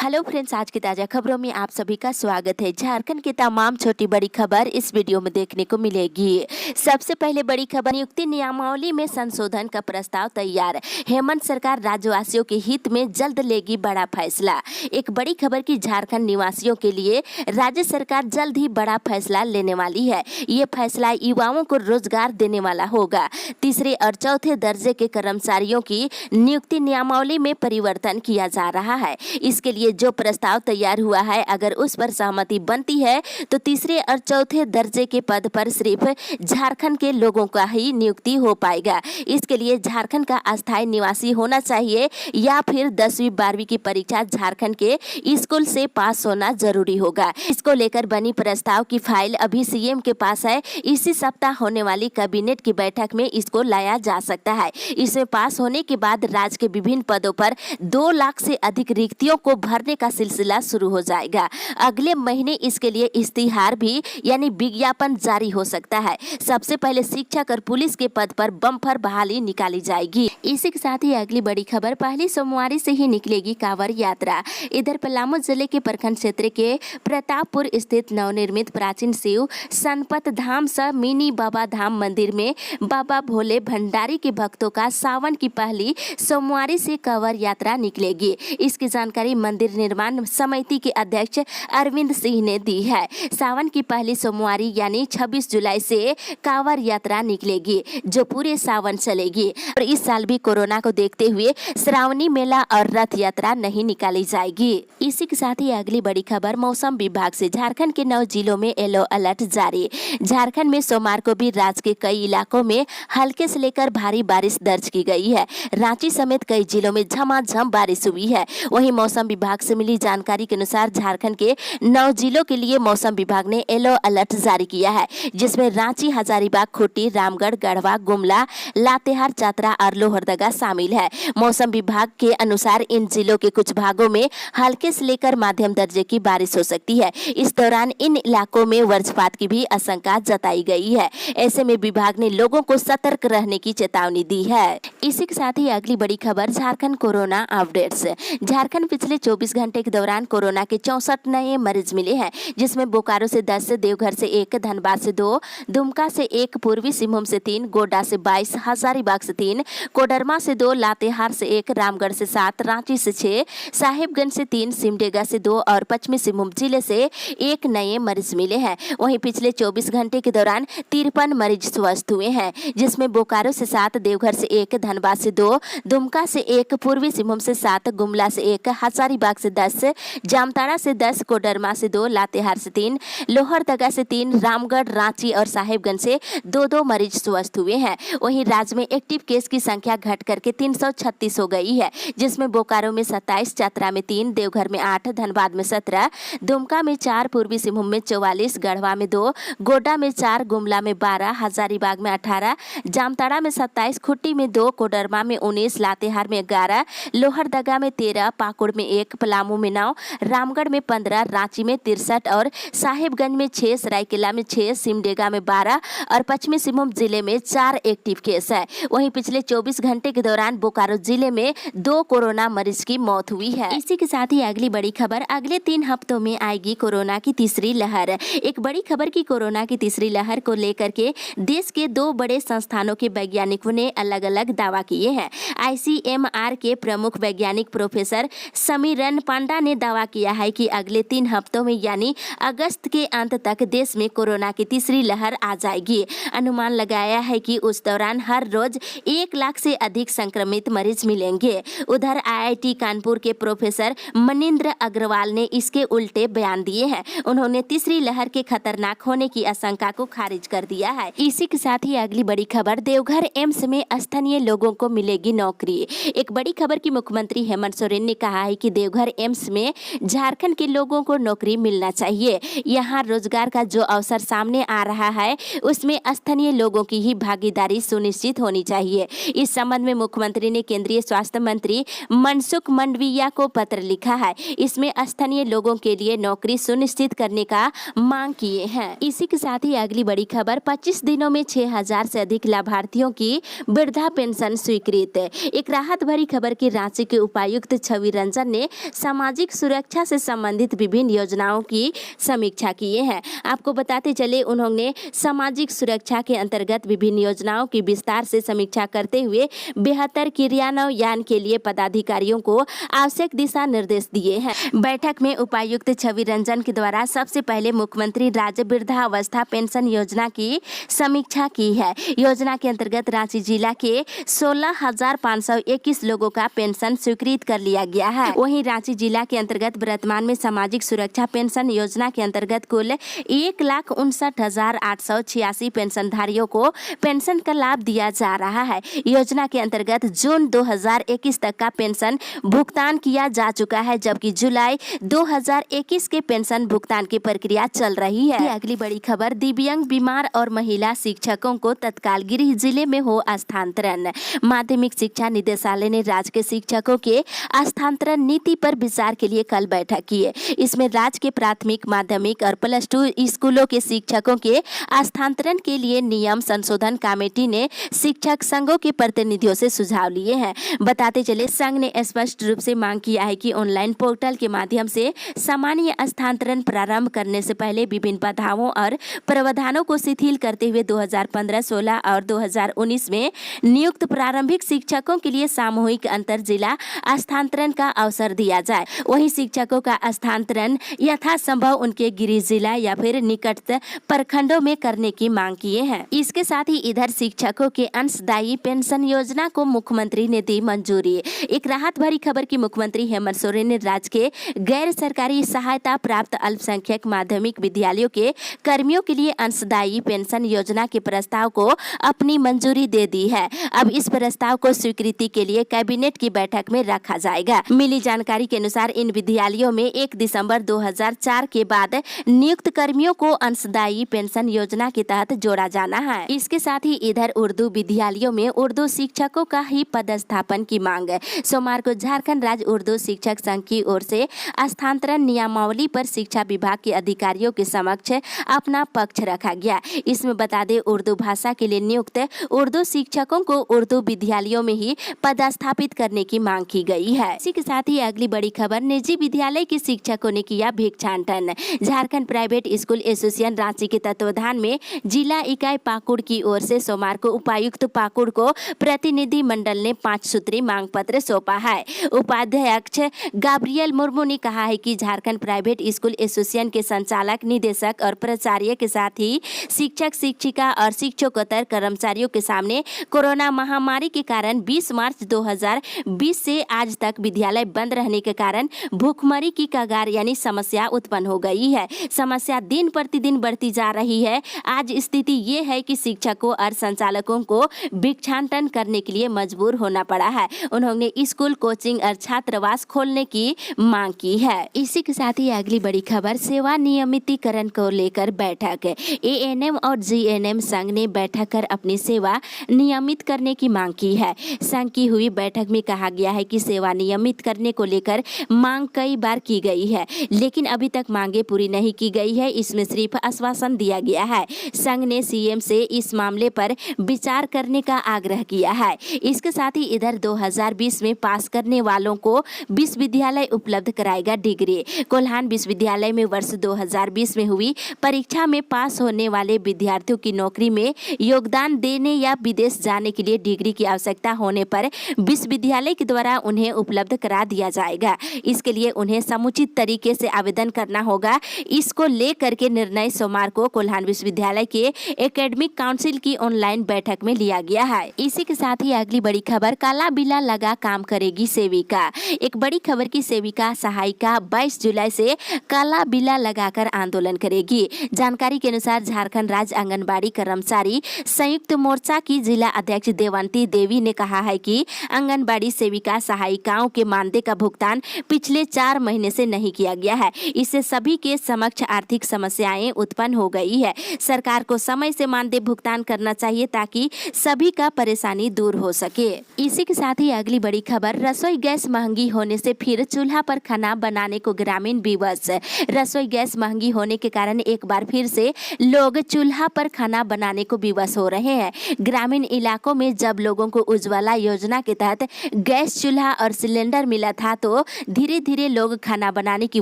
Hello friends, आज की ताज़ा खबरों में आप सभी का स्वागत है। झारखंड की तमाम छोटी बड़ी खबर इस वीडियो में देखने को मिलेगी। सबसे पहले बड़ी खबर, नियुक्ति नियमावली में संशोधन का प्रस्ताव तैयार। हेमंत सरकार राज्यवासियों के हित में जल्द लेगी बड़ा फैसला। एक बड़ी खबर की झारखंड निवासियों के लिए राज्य सरकार जल्द ही बड़ा फैसला लेने वाली है। ये फैसला युवाओं को रोजगार देने वाला होगा। तीसरे और चौथे दर्जे के कर्मचारियों की नियुक्ति नियमावली में परिवर्तन किया जा रहा है। इसके लिए जो प्रस्ताव तैयार हुआ है, अगर उस पर सहमति बनती है तो तीसरे और चौथे दर्जे के पद पर सिर्फ झारखंड के लोगों का ही नियुक्ति हो पाएगा। इसके लिए झारखंड का अस्थायी निवासी होना चाहिए या फिर 10वीं 12वीं की परीक्षा झारखंड के स्कूल से पास होना जरूरी होगा। इसको लेकर बनी प्रस्ताव की फाइल अभी सीएम के पास है। इसी सप्ताह होने वाली कैबिनेट की बैठक में इसको लाया जा सकता है। इसमें पास होने के बाद राज्य के विभिन्न पदों पर 2 लाख से अधिक रिक्तियों को भरने का सिलसिला शुरू हो जाएगा। अगले महीने इसके लिए इश्तिहार भी यानी विज्ञापन जारी हो सकता है। सबसे पहले शिक्षक और पुलिस के पद पर बम्पर बहाली निकाली जाएगी। इसी के साथ ही अगली बड़ी खबर, पहली सोमवार से ही निकलेगी कांवड़ यात्रा। इधर पलामू जिले के प्रखंड क्षेत्र के प्रतापपुर स्थित नवनिर्मित प्राचीन शिव सनपत धाम सह मिनी बाबा धाम मंदिर में बाबा भोले भंडारी के भक्तों का सावन की पहली सोमवार से कांवड़ यात्रा निकलेगी। इसकी जानकारी मंदिर निर्माण समिति के अध्यक्ष अरविंद सिंह ने दी है। सावन की पहली सोमवारी यानी 26 जुलाई से कांवड़ यात्रा निकलेगी, जो पूरे सावन चलेगी। और इस साल भी कोरोना को देखते हुए श्रावणी मेला और रथ यात्रा नहीं निकाली जाएगी। इसी के साथ ही अगली बड़ी खबर, मौसम विभाग से झारखंड के 9 जिलों में येलो अलर्ट जारी। झारखंड में सोमवार को भी राज्य के कई इलाकों में हल्के से लेकर भारी बारिश दर्ज की गई है। रांची समेत कई जिलों में झमाझम बारिश हुई है। वहीं मौसम विभाग से मिली जानकारी के अनुसार झारखंड के 9 जिलों के लिए मौसम विभाग ने येलो अलर्ट जारी किया है, जिसमें रांची, हजारीबाग, खूंटी, रामगढ़, गढ़वा, गुमला, लातेहार, चतरा और लोहरदगा शामिल है। मौसम विभाग के अनुसार इन जिलों के कुछ भागों में हल्के से लेकर मध्यम दर्जे की बारिश हो सकती है। इस दौरान इन इलाकों में वज्रपात की भी आशंका जताई गई है। ऐसे में विभाग ने लोगों को सतर्क रहने की चेतावनी दी है। इसी के साथ ही अगली बड़ी खबर, झारखंड कोरोना अपडेट्स। झारखंड पिछले 24 घंटे के दौरान कोरोना के 64 नए मरीज मिले हैं, जिसमें बोकारो से 10, देवघर से 1, धनबाद से 2, दुमका से 1, पूर्वी सिंहभूम से 3, गोड्डा से 22, हजारीबाग से 3, कोडरमा से 2, लातेहार से 1, रामगढ़ से 7, रांची से 6, साहिबगंज से 3, सिमडेगा से 2 और पश्चिमी सिंहभूम जिले से 1 नए मरीज मिले हैं। वहीं पिछले 24 घंटे के दौरान 53 मरीज स्वस्थ हुए हैं, जिसमें बोकारो से 7, देवघर से 1, धनबाद से 2, दुमका से 1, पूर्वी सिंहभूम से 7, गुमला से 1, हजारीबाग से 10, जामताड़ा से 10, कोडरमा से 2, लातेहार से 3, लोहरदगा से 3, रामगढ़, रांची और साहिबगंज से 2-2 मरीज स्वस्थ हुए हैं। वहीं राज्य में एक्टिव केस की संख्या घट करके 336 हो गई है, जिसमें बोकारो में 27, चतरा में 3, देवघर में 8, धनबाद में 17, दुमका में 4, पूर्वी सिंहभूम में 44, गढ़वा में 2, गोड्डा में 4, गुमला में 12, हजारीबाग में 18, जामताड़ा में 27, खूंटी में 2, कोडरमा में 19, लातेहार में 11, लोहरदगा में 13, पाकुड़ में 1, पलामू में 9, रामगढ़ में 15, रांची में 63 और साहिबगंज में 6, सरायकेला में 6, सिमडेगा में 12 और पश्चिमी सिंहभूम जिले में 4 एक्टिव केस है। वहीं पिछले 24 घंटे के दौरान बोकारो जिले में 2 कोरोना मरीज की मौत हुई है। इसी के साथ ही अगली बड़ी खबर, अगले 3 हफ्तों में आएगी कोरोना की तीसरी लहर। एक बड़ी खबर की कोरोना की तीसरी लहर को लेकर के देश के 2 बड़े संस्थानों के वैज्ञानिकों ने अलग अलग दावा किए हैं। ICMR के प्रमुख वैज्ञानिक प्रोफेसर समीरन पांडा ने दावा किया है कि अगले 3 हफ्तों में यानी अगस्त के अंत तक देश में कोरोना की तीसरी लहर आ जाएगी। अनुमान लगाया है कि उस दौरान हर रोज 1 लाख से अधिक संक्रमित मरीज मिलेंगे। उधर IIT कानपुर के प्रोफेसर मनिंद्र अग्रवाल ने इसके उल्टे बयान दिए हैं। उन्होंने तीसरी लहर के खतरनाक होने की आशंका को खारिज कर दिया है। इसी के साथ ही अगली बड़ी खबर, देवघर एम्स में स्थानीय लोगों को मिलेगी नौकरी। एक बड़ी खबर की मुख्यमंत्री हेमंत सोरेन ने कहा है कि देवघर एम्स में झारखंड के लोगों को नौकरी मिलना चाहिए। यहाँ रोजगार का जो अवसर सामने आ रहा है, उसमें स्थानीय लोगों की ही भागीदारी सुनिश्चित होनी चाहिए। इस संबंध में मुख्यमंत्री ने केंद्रीय स्वास्थ्य मंत्री मनसुख मंडाविया को पत्र लिखा है। इसमें स्थानीय लोगों के लिए नौकरी सुनिश्चित करने का मांग किए हैं। इसी के साथ ही अगली बड़ी खबर, 25 दिनों में 6000 से अधिक लाभार्थियों की वृद्धा पेंशन स्वीकृत। एक राहत भरी खबर की रांची के उपायुक्त छवि रंजन ने सामाजिक सुरक्षा से संबंधित विभिन्न योजनाओं की समीक्षा किए हैं। आपको बताते चले, उन्होंने सामाजिक सुरक्षा के अंतर्गत विभिन्न योजनाओं की विस्तार से समीक्षा करते हुए बेहतर क्रियान्वयन के लिए पदाधिकारियों को आवश्यक दिशा निर्देश दिए हैं। बैठक में उपायुक्त छवि रंजन के द्वारा सबसे पहले मुख्यमंत्री राज्य वृद्धावस्था पेंशन योजना की समीक्षा की है। योजना के अंतर्गत रांची जिला के 16,521 लोगों का पेंशन स्वीकृत कर लिया गया है। वहीं रांची जिला के अंतर्गत वर्तमान में सामाजिक सुरक्षा पेंशन योजना के अंतर्गत कुल 1,59,886 पेंशनधारियों को पेंशन का लाभ दिया जा रहा है। योजना के अंतर्गत जून 2021 तक का पेंशन भुगतान किया जा चुका है, जबकि जुलाई 2021 के पेंशन भुगतान की प्रक्रिया चल रही है। अगली बड़ी खबर, दिव्यांग, बीमार और महिला शिक्षकों को तत्काल गृह जिले में हो स्थानांतरण। माध्यमिक शिक्षा निदेशालय ने राज्य के शिक्षकों के स्थानांतरण नीति पर विचार के लिए कल बैठक की है। इसमें राज्य के प्राथमिक, माध्यमिक और +2 स्कूलों के शिक्षकों के स्थानांतरण के लिए नियम संशोधन कमेटी ने शिक्षक संघों के प्रतिनिधियों से सुझाव लिए हैं। बताते चले, संघ ने स्पष्ट रूप से मांग किया है कि ऑनलाइन पोर्टल के माध्यम से सामान्य स्थानांतरण प्रारंभ करने से पहले विभिन्न बाधाओं और प्रावधानों को शिथिल करते हुए 2015-16 और 2019 में नियुक्त प्रारंभिक शिक्षकों के लिए सामूहिक अंतर जिला स्थानांतरण का अवसर दिया जाए। वहीं शिक्षकों का स्थानांतरण यथासंभव उनके गृह जिला या फिर निकटस्थ प्रखंडों में करने की मांग किए हैं। इसके साथ ही इधर शिक्षकों के अंशदायी पेंशन योजना को मुख्यमंत्री ने दी मंजूरी। एक राहत भरी खबर की मुख्यमंत्री हेमंत सोरेन ने राज्य के गैर सरकारी सहायता प्राप्त अल्पसंख्यक माध्यमिक विद्यालयों के कर्मियों के लिए अंशदायी पेंशन योजना के प्रस्ताव को अपनी मंजूरी दे दी है। अब इस प्रस्ताव को स्वीकृति के लिए कैबिनेट की बैठक में रखा जाएगा। मिली जानकारी के अनुसार इन विद्यालयों में 1 दिसंबर 2004 के बाद नियुक्त कर्मियों को अंशदायी पेंशन योजना के तहत जोड़ा जाना है। इसके साथ ही इधर उर्दू विद्यालयों में उर्दू शिक्षकों का ही पदस्थापन की मांग है। सोमवार को झारखंड राज्य उर्दू शिक्षक संघ की ओर से स्थानांतरण नियमावली पर शिक्षा विभाग के अधिकारियों के समक्ष अपना पक्ष रखा गया। इसमें बता दें, उर्दू भाषा के लिए नियुक्त उर्दू शिक्षकों को उर्दू विद्यालयों में ही पदस्थापित करने की मांग की गई है। इसी के साथ ही अगली बड़ी खबर, निजी विद्यालय के शिक्षकों ने किया भिक्षाटन। Jharkhand private school association Ranchi के तत्वाधान में जिला इकाई पाकुड़ की ओर से सोमवार को उपायुक्त पाकुड़ को प्रतिनिधि मंडल ने 5 सूत्री मांग पत्र सौंपा है। उपाध्यक्ष गाब्रियल मुर्मू ने कहा है कि झारखंड प्राइवेट स्कूल एसोसिएशन के संचालक, निदेशक और प्राचार्य के साथ ही शिक्षक, शिक्षिका और शिक्षकोत्तर कर्मचारियों के सामने कोरोना महामारी के कारण 20 मार्च 2020 से आज तक विद्यालय बंद रहने के कारण भूखमरी की कगार यानी समस्या उत्पन्न हो गई है। समस्या दिन प्रतिदिन बढ़ती जा रही है। आज स्थिति ये है कि शिक्षकों और संचालकों को भिक्षाटन करने के लिए मजबूर होना पड़ा है। उन्होंने स्कूल, कोचिंग और छात्रावास खोलने की मांग की है। इसी के साथ ही अगली बड़ी खबर, सेवा नियमितीकरण को लेकर बैठक। एएनएम और जीएनएम संघ ने बैठक कर अपनी सेवा नियमित करने की मांग की है। संघ की हुई बैठक में कहा गया है कि सेवा नियमित करने को लेकर मांग कई बार की गई है, लेकिन अभी तक मांगे पूरी नहीं की गई है। इसमें सिर्फ आश्वासन दिया गया है। संघ ने सीएम से इस मामले पर विचार करने का आग्रह किया है। इसके साथ ही इधर 2020 में पास करने वालों को विश्वविद्यालय उपलब्ध कराएगा डिग्री। कोल्हान विश्वविद्यालय में वर्ष 2020 में हुई परीक्षा में पास होने वाले विद्यार्थियों की नौकरी में योगदान देने या विदेश जाने के लिए डिग्री की आवश्यकता होने पर विश्वविद्यालय के द्वारा उन्हें उपलब्ध करा दिया जाएगा। इसके लिए उन्हें समुचित तरीके से आवेदन करना होगा। इसको लेकर के निर्णय सोमवार को कोल्हान विश्वविद्यालय के एकेडमिक काउंसिल की ऑनलाइन बैठक में लिया गया है। इसी के साथ ही अगली बड़ी खबर, काला बिल्ला लगा काम करेगी सेविका। एक बड़ी खबर की सेविका सहायिका 22 जुलाई से काला बिल्ला लगाकर आंदोलन करेगी। जानकारी के अनुसार झारखंड राज्य आंगनबाड़ी कर्मचारी संयुक्त मोर्चा की जिला अध्यक्ष देवंती देवी ने कहा है कि आंगनबाड़ी सेविका सहायिकाओं के मानदेय का भुगतान पिछले 4 महीने से नहीं किया गया है। इससे सभी के समक्ष आर्थिक समस्याएं उत्पन्न हो गई है। सरकार को समय से मानदेय भुगतान करना चाहिए ताकि सभी का परेशानी दूर हो सके। इसी के साथ ही अगली बड़ी खबर, रसोई गैस महंगी होने से फिर चूल्हा पर खाना बनाने को ग्रामीण विवश। रसोई गैस महंगी होने के कारण एक बार फिर से लोग चूल्हा पर खाना बनाने को विवश हो रहे हैं। ग्रामीण इलाकों में जब लोगों को उज्ज्वला योजना के तहत गैस चूल्हा और सिलेंडर मिला था तो तो धीरे धीरे लोग खाना बनाने की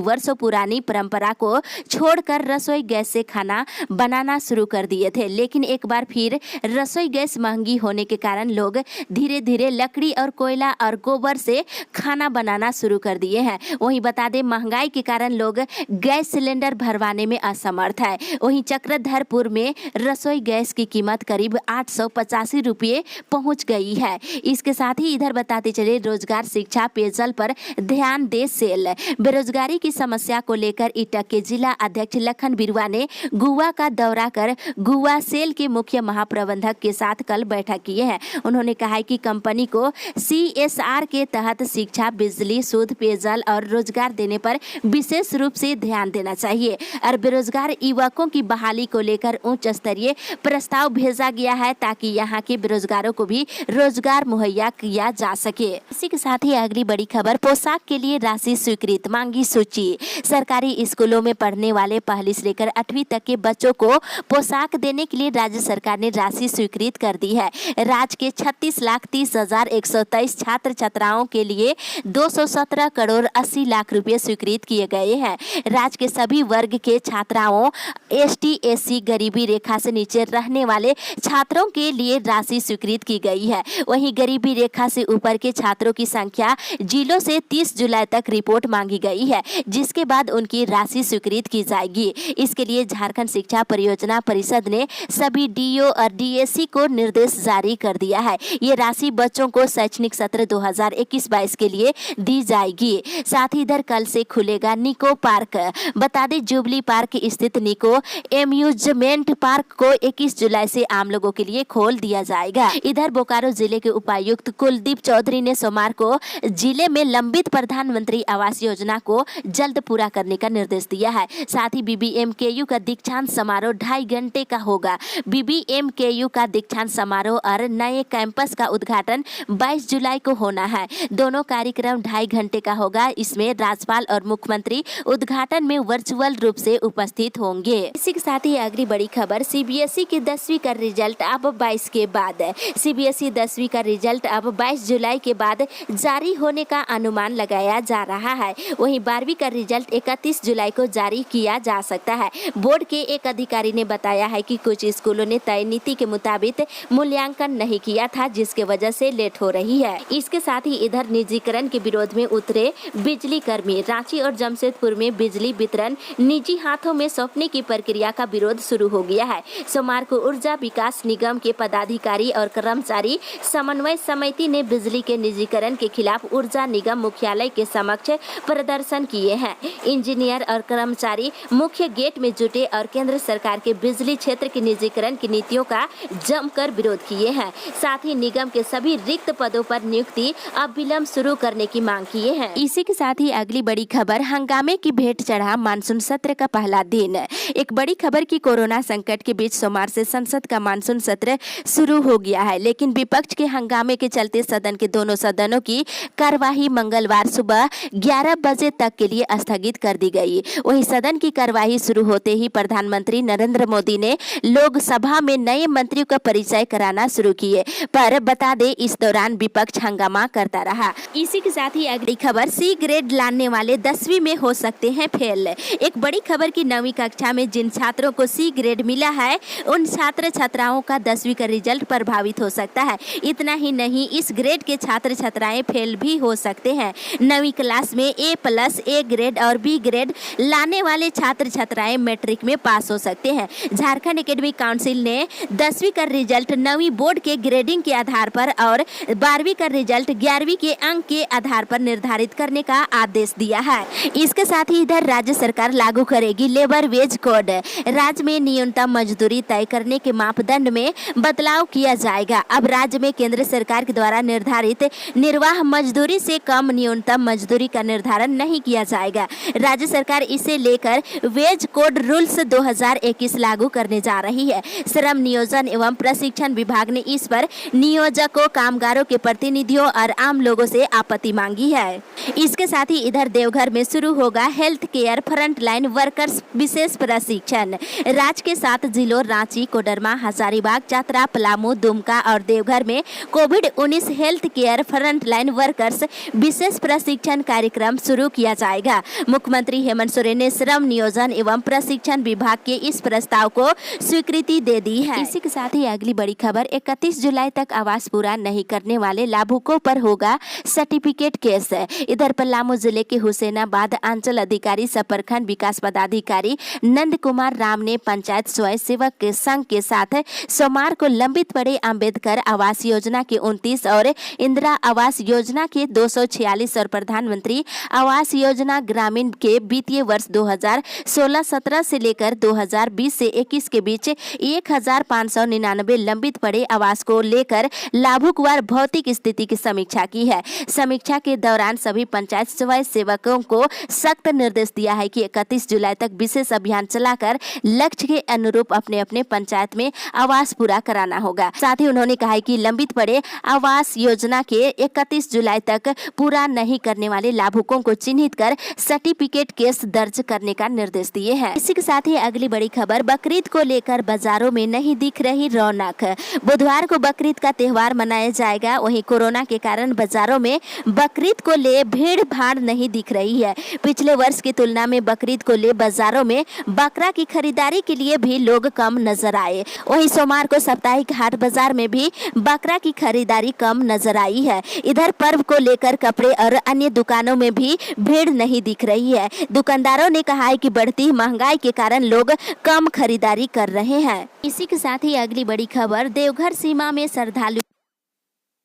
वर्षों पुरानी परंपरा को छोड़कर रसोई गैस से खाना बनाना शुरू कर दिए थे। लेकिन एक बार फिर रसोई गैस महंगी होने के कारण लोग धीरे धीरे लकड़ी और कोयला और गोबर से खाना बनाना शुरू कर दिए हैं। वहीं बता दें, महंगाई के कारण लोग गैस सिलेंडर भरवाने में असमर्थ है। वहीं चक्रधरपुर में रसोई गैस की कीमत करीब 885 रुपये पहुंच गई है। इसके साथ ही इधर बताते चले, रोजगार, शिक्षा, पेयजल पर ध्यान दे सेल। बेरोजगारी की समस्या को लेकर ईटक के जिला अध्यक्ष लखन बिरुआ ने गुआ का दौरा कर गुआ सेल के मुख्य महाप्रबंधक के साथ कल बैठक की है। उन्होंने कहा है कि कंपनी को CSR के तहत शिक्षा, बिजली, शुद्ध पेयजल और रोजगार देने पर विशेष रूप से ध्यान देना चाहिए और बेरोजगार युवकों की बहाली को लेकर उच्च स्तरीय प्रस्ताव भेजा गया है ताकि यहाँ के बेरोजगारों को भी रोजगार मुहैया किया जा सके। इसी के साथ ही अगली बड़ी खबर, पोशाक के लिए राशि स्वीकृत, मांगी सूची। सरकारी स्कूलों में पढ़ने वाले पहली से लेकर 8वीं तक के बच्चों को पोशाक देने के लिए राज्य सरकार ने राशि स्वीकृत कर दी है। राज्य के 36,30,123 छात्र छात्राओं के लिए 217 करोड़ 80 लाख रुपए स्वीकृत किए गए हैं। राज्य के सभी वर्ग के छात्राओं, ST SC, गरीबी रेखा से नीचे रहने वाले छात्रों के लिए राशि स्वीकृत की गई है। वहीं गरीबी रेखा से ऊपर के छात्रों की संख्या जिलों से 30 जुलाई तक रिपोर्ट मांगी गई है, जिसके बाद उनकी राशि स्वीकृत की जाएगी। इसके लिए झारखंड शिक्षा परियोजना परिषद ने सभी DO और DSC को निर्देश जारी कर दिया है। ये राशि बच्चों को शैक्षणिक सत्र 2021-22 के लिए दी जाएगी। साथ ही इधर कल से खुलेगा निको पार्क। बता दें, जुबली पार्क स्थित निको एम्यूजमेंट पार्क को 21 जुलाई से आम लोगों के लिए खोल दिया जाएगा। इधर बोकारो जिले के उपायुक्त कुलदीप चौधरी ने सोमवार को जिले में लंबित प्रधानमंत्री आवास योजना को जल्द पूरा करने का निर्देश दिया है। साथ ही BBMKU का दीक्षांत समारोह 2.5 घंटे का होगा। BBMKU का दीक्षांत समारोह और नए कैंपस का उद्घाटन 22 जुलाई को होना है। दोनों कार्यक्रम 2.5 घंटे का होगा। इसमें राज्यपाल और मुख्यमंत्री उद्घाटन में वर्चुअल रूप से उपस्थित होंगे। इसी के साथ ही अगली बड़ी खबर, CBSE की 10वीं का रिजल्ट अब 22 के बाद। CBSE 10वीं का रिजल्ट अब 22 जुलाई के बाद जारी होने का अनुमान लगाया जा रहा है। वहीं 12वीं का रिजल्ट 31 जुलाई को जारी किया जा सकता है। बोर्ड के एक अधिकारी ने बताया है कि कुछ स्कूलों ने तय नीति के मुताबिक मूल्यांकन नहीं किया था, जिसके वजह से लेट हो रही है। इसके साथ ही इधर निजीकरण के विरोध में उतरे बिजली कर्मी। रांची और जमशेदपुर में बिजली वितरण निजी हाथों में सौंपने की प्रक्रिया का विरोध शुरू हो गया है। सोमवार को ऊर्जा विकास निगम के पदाधिकारी और कर्मचारी समन्वय समिति ने बिजली के निजीकरण के खिलाफ ऊर्जा निगम मुख्यालय के समक्ष प्रदर्शन किए हैं। इंजीनियर और कर्मचारी मुख्य गेट में जुटे और केंद्र सरकार के बिजली क्षेत्र के निजीकरण की नीतियों का जमकर विरोध किए हैं। साथ ही निगम के सभी रिक्त पदों पर नियुक्ति अब विलंब शुरू करने की मांग किए हैं। इसी के साथ ही अगली बड़ी खबर, हंगामे की भेंट चढ़ा मानसून सत्र का पहला दिन। एक बड़ी खबर की कोरोना संकट के बीच सोमवार से संसद का मानसून सत्र शुरू हो गया है, लेकिन विपक्ष के हंगामे के चलते सदन के दोनों सदनों की कार्यवाही मंगलवार सुबह 11 बजे तक के लिए स्थगित कर दी गई। वहीं सदन की कार्यवाही शुरू होते ही प्रधानमंत्री नरेंद्र मोदी ने लोकसभा में नए मंत्रियों का परिचय कराना शुरू किए, पर बता दें इस दौरान विपक्ष हंगामा करता रहा। इसी के साथ ही अगली खबर, C ग्रेड लाने वाले 10वीं में हो सकते हैं फेल। एक बड़ी खबर की 9वीं कक्षा में जिन छात्रों को C ग्रेड मिला है, उन छात्र छात्राओं का 10वीं का रिजल्ट प्रभावित हो सकता है। इतना ही नहीं, इस ग्रेड के छात्र छात्राएं फेल भी हो सकते हैं। 9वीं क्लास में A+ ग्रेड और B ग्रेड लाने वाले छात्र छात्राएं मैट्रिक में पास हो सकते हैं। झारखंड एकेडमिक काउंसिल ने 10वीं का रिजल्ट 9वीं बोर्ड के ग्रेडिंग के आधार पर और 12वीं का रिजल्ट 11वीं के अंक के आधार पर निर्धारित करने का आदेश दिया है। इसके साथ ही इधर राज्य सरकार लागू करेगी लेबर वेज कोड। राज्य में न्यूनतम मजदूरी तय करने के मापदंड में बदलाव किया जाएगा। अब राज्य में केंद्र सरकार के द्वारा निर्धारित निर्वाह मजदूरी से कम न्यूनतम मजदूरी का निर्धारण नहीं किया जाएगा। राज्य सरकार इसे लेकर वेज कोड रूल्स 2021 लागू करने जा रही है। श्रम नियोजन एवं प्रशिक्षण विभाग ने इस पर नियोजकों, कामगारों के प्रतिनिधियों और आम लोगों से आपत्ति मांगी है। इसके साथ ही इधर देवघर में शुरू होगा हेल्थ केयर फ्रंटलाइन वर्कर्स विशेष प्रशिक्षण। राज्य के 7 जिलों रांची, कोडरमा, हजारीबाग, चतरा, पलामू, दुमका और देवघर में कोविड-19 हेल्थ केयर फ्रंटलाइन वर्कर्स विशेष प्रशिक्षण कार्यक्रम शुरू किया जाएगा। मुख्यमंत्री हेमंत सोरेन ने श्रम नियोजन एवं प्रशिक्षण विभाग के इस प्रस्ताव को स्वीकृति दे दी है। इसी के साथ ही अगली बड़ी खबर, 31 जुलाई तक आवास पूरा नहीं करने वाले लाभुकों पर होगा सर्टिफिकेट केस। इधर पलामू जिले के हुसैनाबाद अंचल अधिकारी सह प्रखंड विकास पदाधिकारी नंद कुमार राम ने पंचायत स्वयं सेवक के संघ के साथ सोमवार को लंबित पड़े अंबेडकर आवास योजना के 29 और इंदिरा आवास योजना के 246 और प्रधानमंत्री आवास योजना ग्रामीण के वित्तीय वर्ष 2016-17 से लेकर 2020 से 21 के बीच 1599 लंबित पड़े आवास को लेकर लाभुकवार भौतिक स्थिति की समीक्षा की है। समीक्षा के दौरान सभी पंचायत स्वयं सेवकों को सख्त निर्देश दिया है कि 31 जुलाई तक विशेष अभियान चलाकर लक्ष्य के अनुरूप अपने अपने पंचायत में आवास पूरा कराना होगा। साथ ही उन्होंने कहा है कि लंबित पड़े आवास योजना के 31 जुलाई तक पूरा नहीं करने वाले लाभुकों को चिन्हित कर सर्टिफिकेट केस दर्ज करने का निर्देश दिए हैं। इसी के साथ ही अगली बड़ी खबर, बकरीद को लेकर बाजारों में नहीं दिख रही रौनक। बुधवार को बकरीद का त्योहार मनाया जाएगा, वहीं कोरोना के कारण बाजारों में बकरीद को ले भीड़ भाड़ नहीं दिख रही है। पिछले वर्ष की तुलना में बकरीद को ले बाजारों में बकरा की खरीदारी के लिए भी लोग कम नजर आए। वहीं सोमवार को साप्ताहिक हाट बाजार में भी बकरा की खरीदारी कम नजर आई है। इधर पर्व को लेकर कपड़े और अन्य दुकानों में भी भीड़ नहीं दिख रही है। दुकानदारों ने कहा है कि बढ़ती महंगाई के कारण लोग कम खरीदारी कर रहे हैं। इसी के साथ ही अगली बड़ी खबर, देवघर सीमा में श्रद्धालु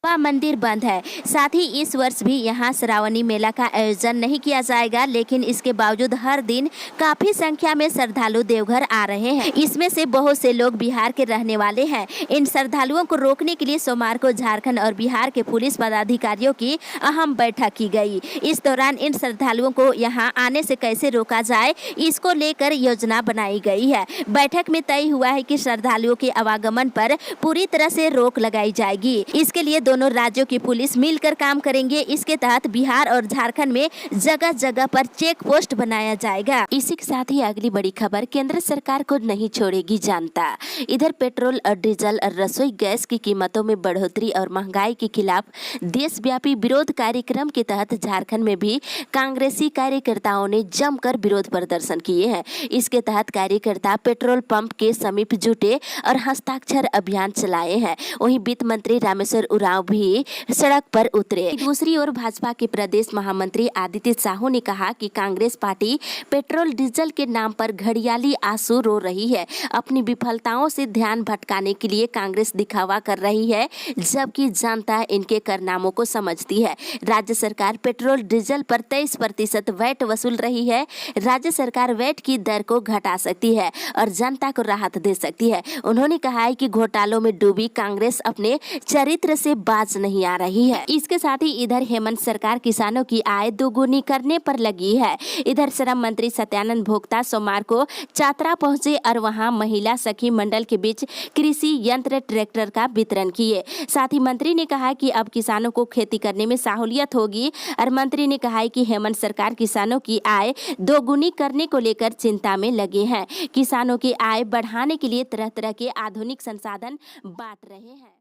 मंदिर बंद है। साथ ही इस वर्ष भी यहां श्रावणी मेला का आयोजन नहीं किया जाएगा, लेकिन इसके बावजूद हर दिन काफी संख्या में श्रद्धालु देवघर आ रहे हैं। इसमें से बहुत से लोग बिहार के रहने वाले हैं। इन श्रद्धालुओं को रोकने के लिए सोमवार को झारखंड और बिहार के पुलिस पदाधिकारियों की अहम बैठक की गई। इस दौरान इन श्रद्धालुओं को यहां आने से कैसे रोका जाए, इसको लेकर योजना बनाई गई है। बैठक में तय हुआ है कि श्रद्धालुओं के आवागमन पर पूरी तरह से रोक लगाई जाएगी। इसके लिए दोनों राज्यों की पुलिस मिलकर काम करेंगे। इसके तहत बिहार और झारखंड में जगह जगह पर चेक पोस्ट बनाया जाएगा। इसी के साथ ही अगली बड़ी खबर, केंद्र सरकार को नहीं छोड़ेगी जनता। इधर पेट्रोल और डीजल और रसोई गैस की कीमतों में बढ़ोतरी और महंगाई के खिलाफ देशव्यापी विरोध कार्यक्रम के तहत झारखंड में भी कांग्रेसी कार्यकर्ताओं ने जमकर विरोध प्रदर्शन किए हैं। इसके तहत कार्यकर्ता पेट्रोल पंप के समीप जुटे और हस्ताक्षर अभियान चलाए हैं। वहीं वित्त मंत्री रामेश्वर उरांव भी सड़क पर उतरे। दूसरी ओर भाजपा के प्रदेश महामंत्री आदित्य साहू ने कहा कि कांग्रेस पार्टी पेट्रोल डीजल के नाम पर घड़ियाली आंसू रो रही है। अपनी विफलताओं से ध्यान भटकाने के लिए कांग्रेस दिखावा कर रही है, जबकि जनता इनके कारनामों को समझती है। राज्य सरकार पेट्रोल डीजल पर 23% वैट वसूल रही है। राज्य सरकार वैट की दर को घटा सकती है और जनता को राहत दे सकती है। उन्होंने कहा है कि घोटालों में डूबी कांग्रेस अपने चरित्र से बाज नहीं आ रही है। इसके साथ ही इधर हेमंत सरकार किसानों की आय दोगुनी करने पर लगी है। इधर श्रम मंत्री सत्यानंद भोक्ता सोमवार को चातरा पहुंचे और वहां महिला सखी मंडल के बीच कृषि यंत्र ट्रैक्टर का वितरण किए। साथ ही मंत्री ने कहा कि अब किसानों को खेती करने में सहूलियत होगी और मंत्री ने कहा कि हेमंत सरकार किसानों की आय दोगुनी करने को लेकर चिंता में लगे हैं। किसानों की आय बढ़ाने के लिए तरह तरह के आधुनिक संसाधन बांट रहे हैं।